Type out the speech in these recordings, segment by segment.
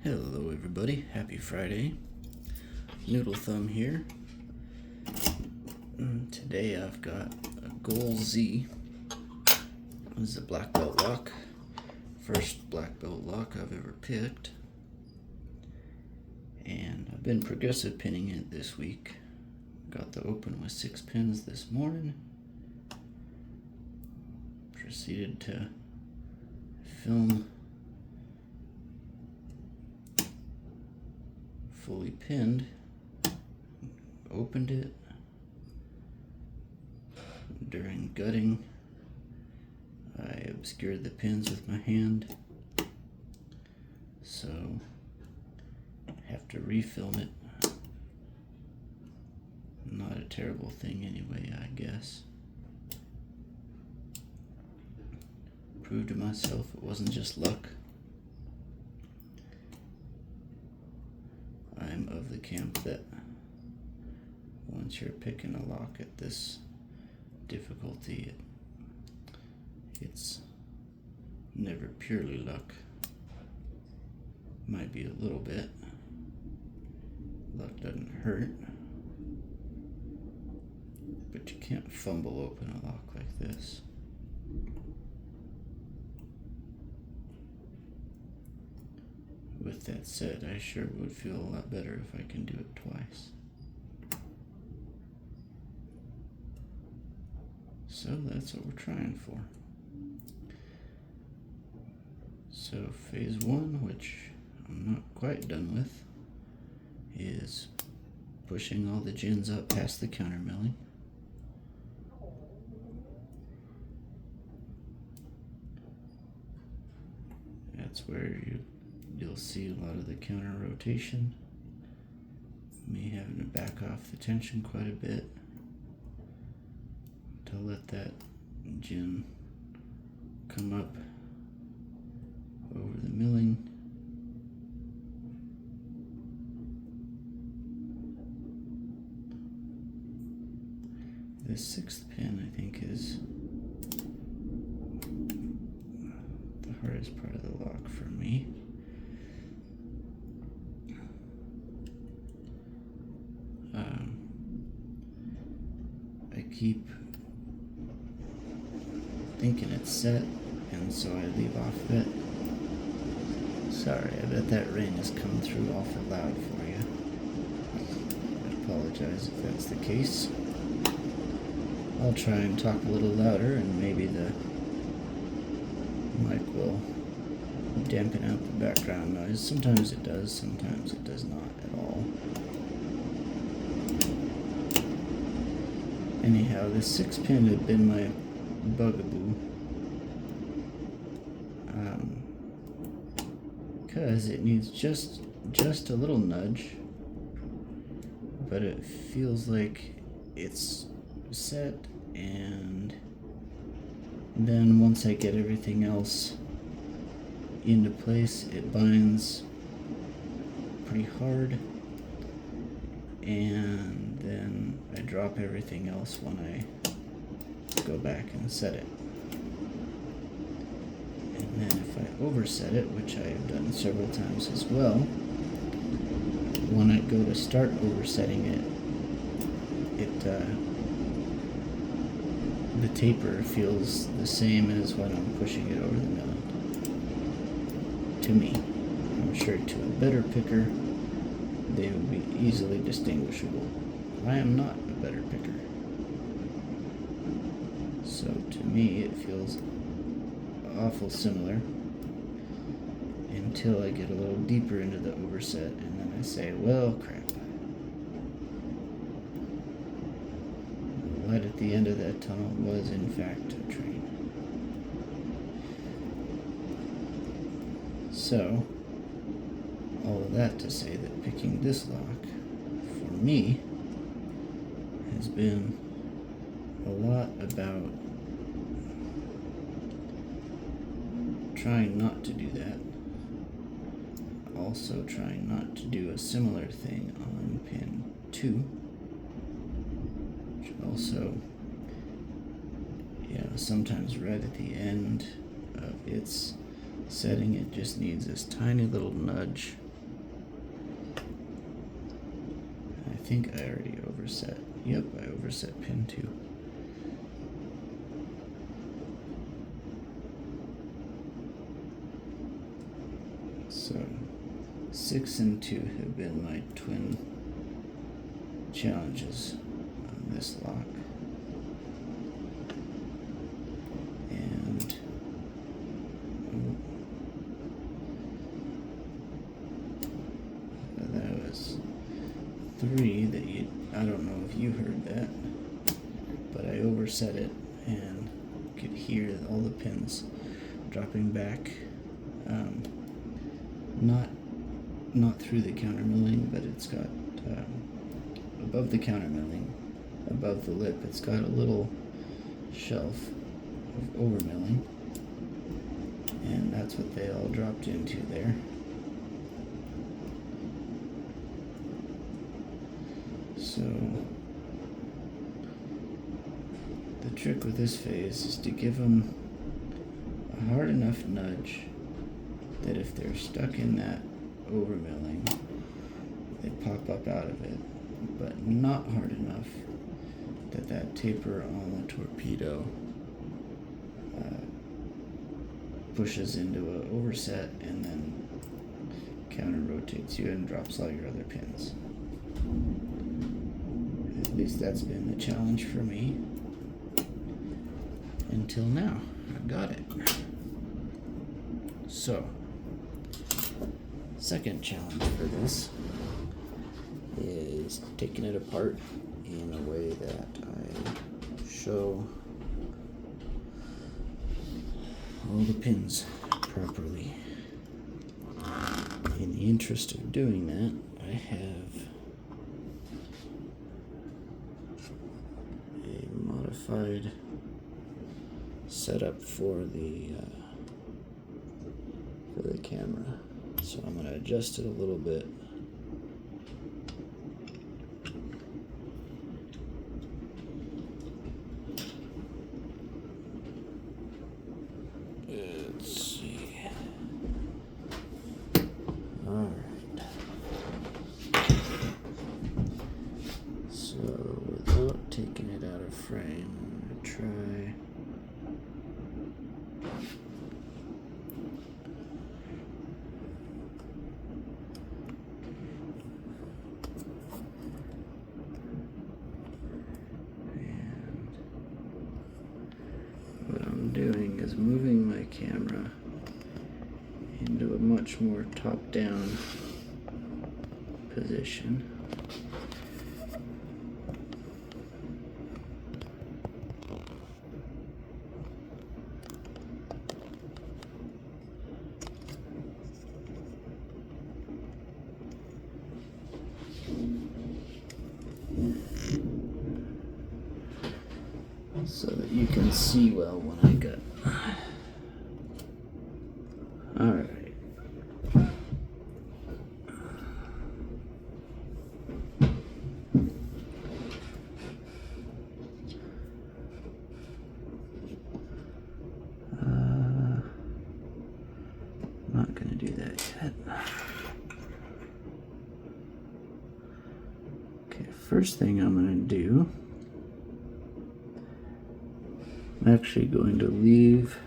Hello everybody, happy Friday. Noodle Thumb here. Today I've got a Goal Z. This is a black belt lock. First black belt lock I've ever picked. And I've been progressive pinning it this week. Got the open with 6 pins this morning. Proceeded to film fully pinned, opened it. During gutting, I obscured the pins with my hand, so I have to refilm it. Not a terrible thing anyway, I guess. Proved to myself it wasn't just luck. I'm of the camp that once you're picking a lock at this difficulty, it's never purely luck. Might be a little bit. Luck doesn't hurt. But you can't fumble open a lock like this. With that said, I sure would feel a lot better if I can do it twice. So that's what we're trying for. So phase 1, which I'm not quite done with, is pushing all the gins up past the counter milling. That's where you'll see a lot of the counter rotation. Me having to back off the tension quite a bit to let that gin come up over the milling. This 6th pin, I think, is the hardest part of the lock for me. I keep thinking it's set, and so I leave off of it. Sorry, I bet that rain is coming through awful loud for you. I apologize if that's the case. I'll try and talk a little louder, and maybe the mic will dampen out the background noise. Sometimes it does, sometimes it does not at all. Anyhow, this 6 pin had been my bugaboo. Because it needs just a little nudge, but it feels like it's set, and then once I get everything else into place, it binds pretty hard, and then I drop everything else when I go back and set it. And then if I overset it, which I have done several times as well, when I go to start oversetting it, the taper feels the same as when I'm pushing it over the milling. To me. I'm sure to a better picker, they would be easily distinguishable. I am not a better picker. So to me, it feels awful similar until I get a little deeper into the overset, and then I say, well, crap. The light at the end of that tunnel was in fact a train. So, all of that to say that picking this lock, for me, has been a lot about trying not to do that. Also trying not to do a similar thing on pin 2. Which also, sometimes right at the end of its setting, it just needs this tiny little nudge think I already overset. Yep, I overset pin 2. So 6 and 2 have been my twin challenges on this lock. And that was 3 that I don't know if you heard that, but I overset it and could hear all the pins dropping back. Not through the counter milling, but it's got above the counter milling, above the lip, it's got a little shelf of over milling, and that's what they all dropped into there. So the trick with this phase is to give them a hard enough nudge that if they're stuck in that overmilling, they pop up out of it, but not hard enough that that taper on the torpedo pushes into an overset and then counter rotates you and drops all your other pins. At least that's been the challenge for me until now. I got it. So second challenge for this is taking it apart in a way that I show all the pins properly. In the interest of doing that, I have a modified setup for the camera. So I'm going to adjust it a little bit. Let's see. All right. So without taking it out of frame, I'm going to try. Doing is moving my camera into a much more top-down position. So that you can see well when I got. All right. Not gonna do that yet. Okay, first thing I'm gonna do. I'm actually going to leave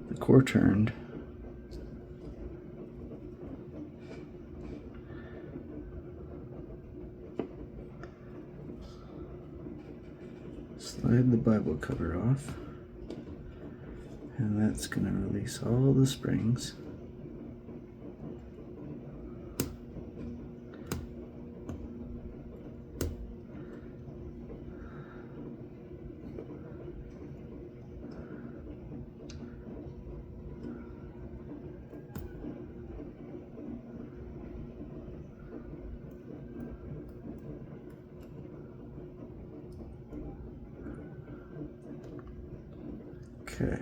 the core turned slide the Bible cover off, and that's going to release all the springs. Okay.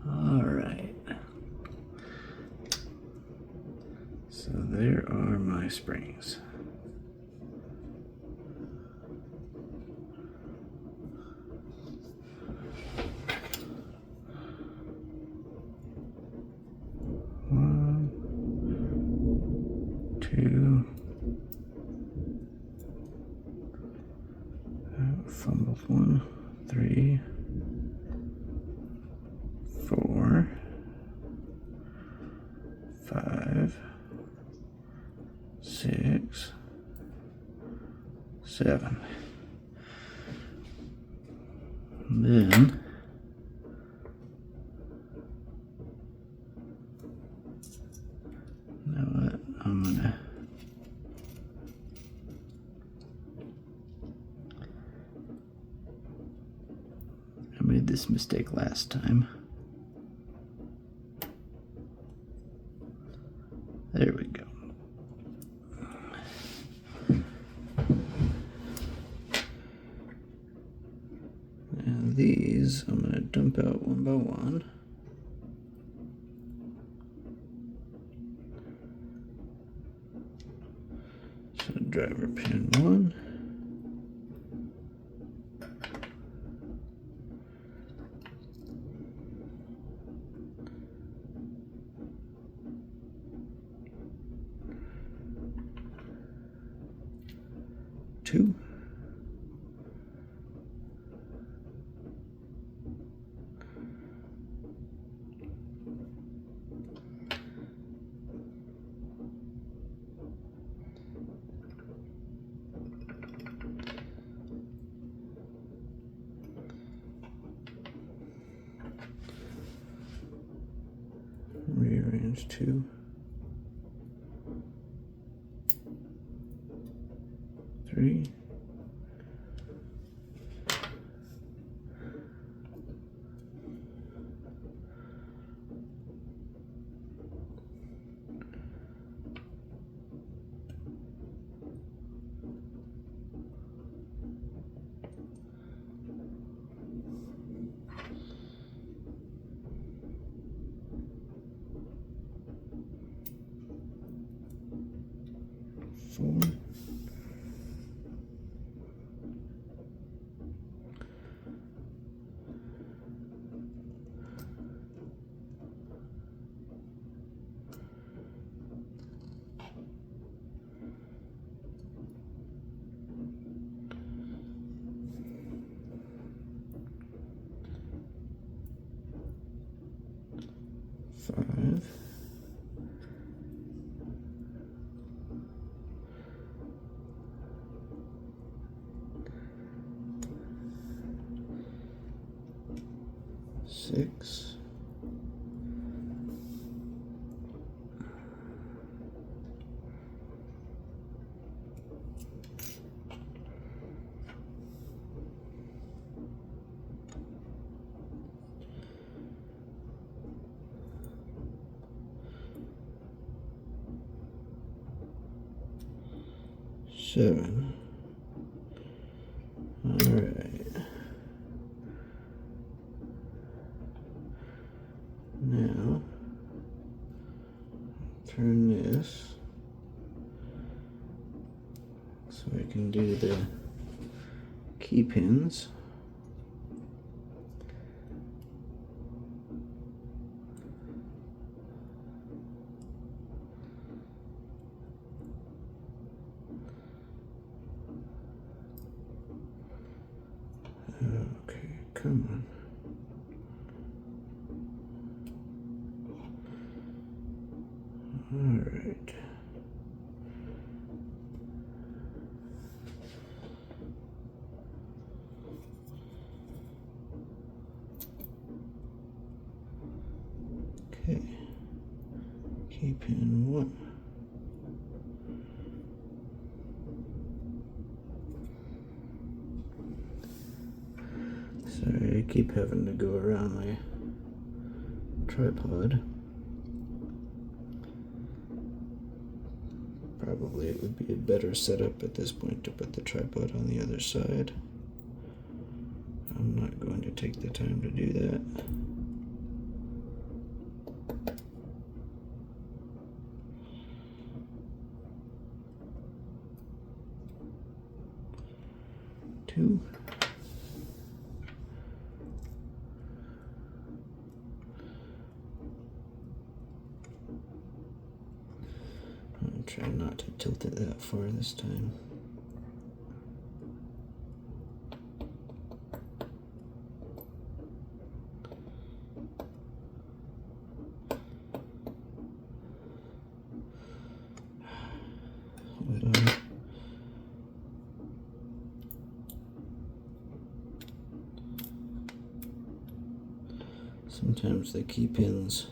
All right. So there are my springs. 7. And then you know what? I made this mistake last time. There we go. And these I'm going to dump out one by one. So driver pin 1. Two. Rearrange 2. 3. 4. 5. 6. 7. All right. Now, turn this so I can do the key pins. Okay, come on. All right. Okay. Key pin 1. Sorry, I keep having to go around my tripod. Probably it would be a better setup at this point to put the tripod on the other side. I'm not going to take the time to do that. Two. I'll try not to tilt it that far this time. Sometimes the key pins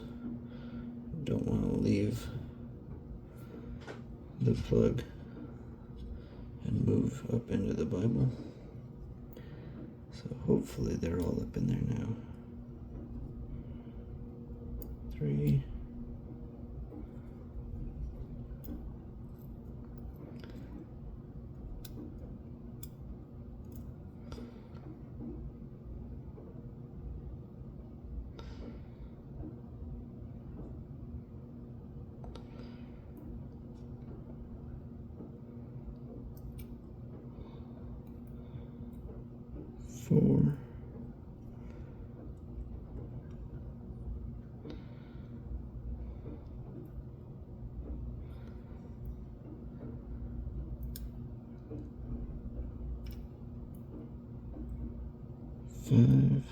don't want to leave the plug and move up into the Bible. So hopefully they're all up in there now. 3. Four. 5.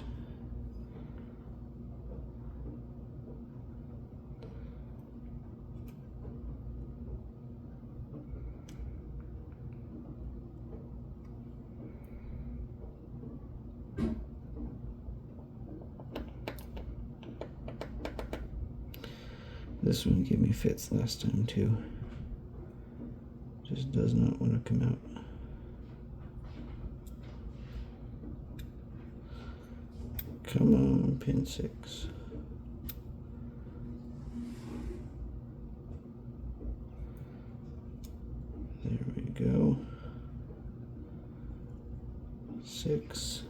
This one gave me fits last time too. Just does not want to come out. Come on, pin 6. There we go. 6.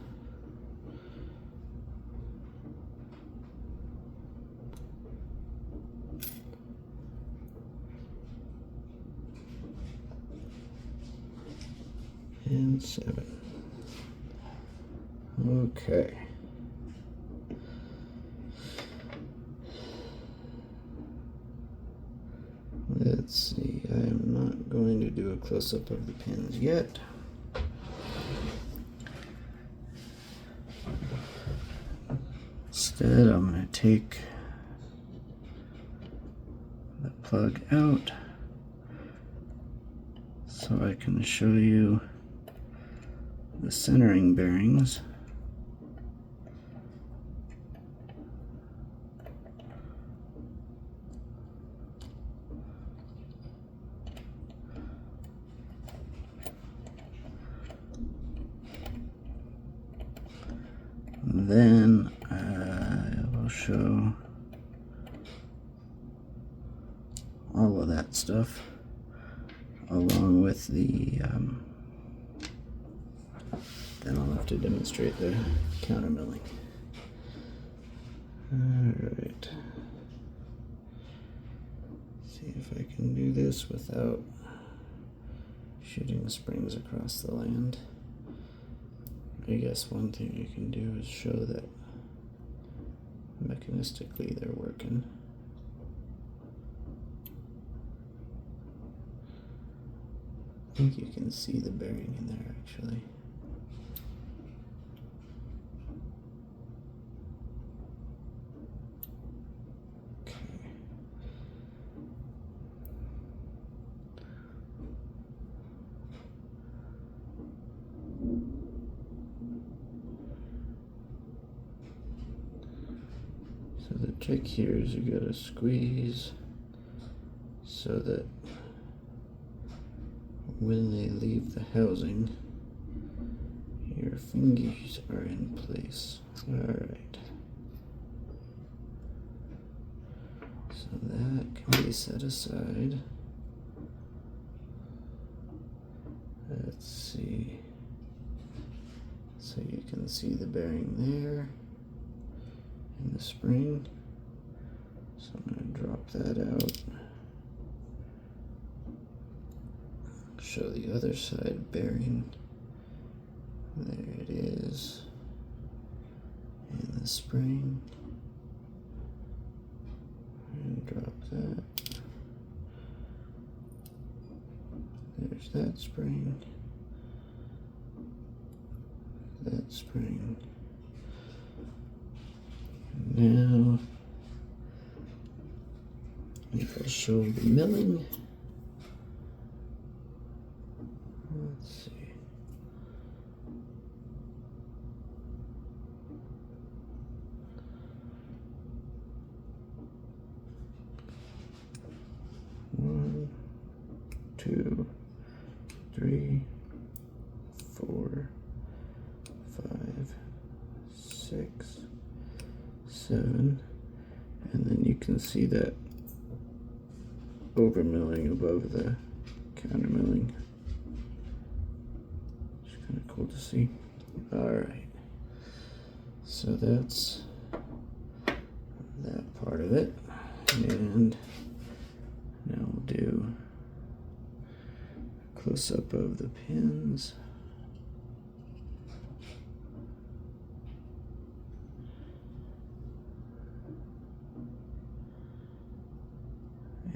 And 7. Okay. Let's see, I am not going to do a close-up of the pins yet. Instead, I'm going to take the plug out so I can show you the centering bearings. Then I will show all of that stuff along with the then I'll have to demonstrate the counter milling. Alright. See if I can do this without shooting springs across the land. I guess one thing you can do is show that mechanistically they're working. I think you can see the bearing in there actually. Okay. So the trick here is you gotta squeeze so that when they leave the housing, your fingers are in place. Alright. So that can be set aside. Let's see. So you can see the bearing there in the spring. So I'm going to drop that out. Show the other side bearing. There it is in the spring. And drop that. There's that spring. That spring. Now, if I show the milling, let's see. 6, 7, and then you can see that over milling above the counter milling. It's kind of cool to see. Alright, so that's that part of it, and now we'll do a close-up of the pins.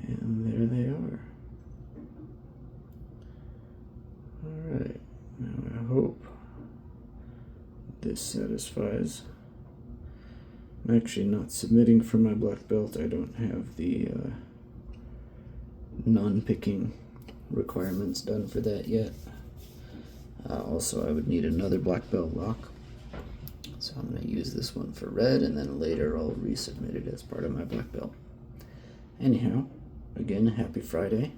And there they are. Alright, now I hope this satisfies. I'm actually not submitting for my black belt. I don't have the non-picking requirements done for that yet. Also, I would need another black belt lock. So I'm going to use this one for red, and then later I'll resubmit it as part of my black belt. Anyhow, again, happy Friday.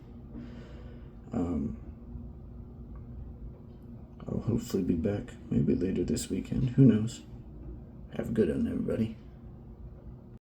I'll hopefully be back maybe later this weekend. Who knows? Have a good one, everybody.